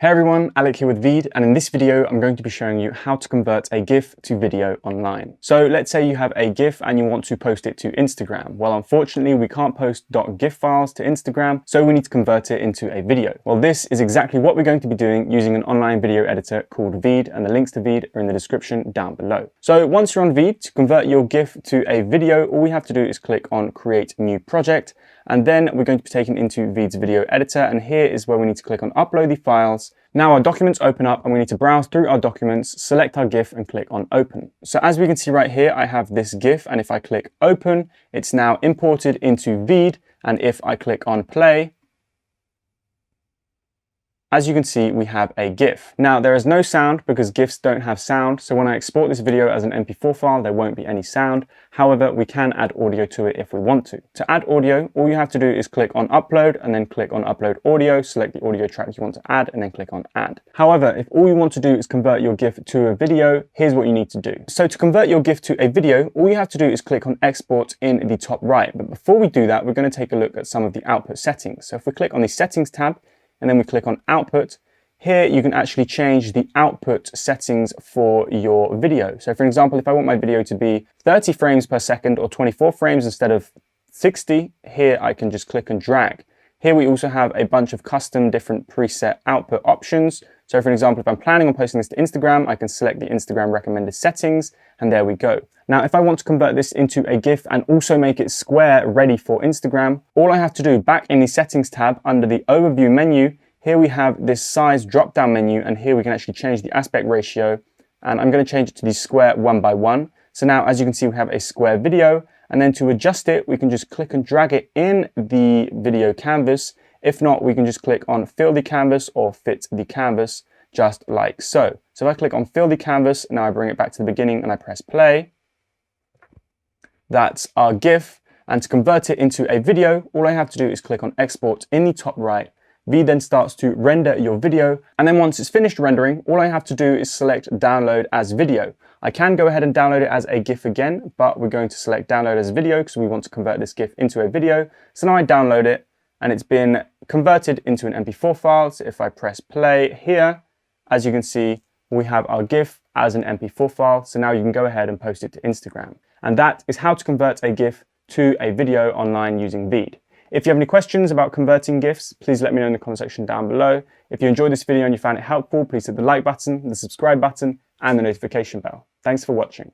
Hey everyone, Alec here with Veed, and in this video I'm going to be showing you how to convert a GIF to video online. So let's say you have a GIF and you want to post it to Instagram. Well, unfortunately we can't post .gif files to Instagram, so we need to convert it into a video. Well, this is exactly what we're going to be doing using an online video editor called Veed, and the links to Veed are in the description down below. So once you're on Veed, to convert your GIF to a video, all we have to do is click on Create New Project, and then we're going to be taken into Veed's video editor, and here is where we need to click on Upload the files. Now our documents open up and we need to browse through our documents, select our GIF and click on Open. So as we can see right here, I have this GIF, and if I click Open, it's now imported into Veed, and if I click on Play, as you can see, we have a GIF. Now there is no sound because GIFs don't have sound, so when I export this video as an MP4 file, there won't be any sound. However, we can add audio to it if we want to. To add audio, all you have to do is click on Upload and then click on Upload Audio, select the audio track you want to add and then click on Add. However, if all you want to do is convert your GIF to a video, here's what you need to do. So to convert your GIF to a video, all you have to do is click on Export in the top right. But before we do that, we're going to take a look at some of the output settings. So if we click on the Settings tab, and then we click on Output, here you can actually change the output settings for your video. So for example, if I want my video to be 30 frames per second or 24 frames instead of 60, here I can just click and drag. Here we also have a bunch of custom different preset output options. So for example, if I'm planning on posting this to Instagram, I can select the Instagram recommended settings, and there we go. Now, if I want to convert this into a GIF and also make it square ready for Instagram, all I have to do back in the settings tab under the overview menu, here we have this size drop down menu, and here we can actually change the aspect ratio, and I'm going to change it to the square 1:1. So now, as you can see, we have a square video, and then to adjust it, we can just click and drag it in the video canvas. If not, we can just click on Fill the Canvas or Fit the Canvas, just like so. So if I click on Fill the Canvas, now I bring it back to the beginning and I press play. That's our GIF. And to convert it into a video, all I have to do is click on Export in the top right. Veed then starts to render your video, and then once it's finished rendering, all I have to do is select Download as Video. I can go ahead and download it as a GIF again, but we're going to select Download as Video because we want to convert this GIF into a video. So now I download it, and it's been converted into an MP4 file. So if I press play here, as you can see, we have our GIF as an MP4 file. So now you can go ahead and post it to Instagram. And that is how to convert a GIF to a video online using Veed. If you have any questions about converting GIFs, please let me know in the comment section down below. If you enjoyed this video and you found it helpful, please hit the like button, the subscribe button, and the notification bell. Thanks for watching.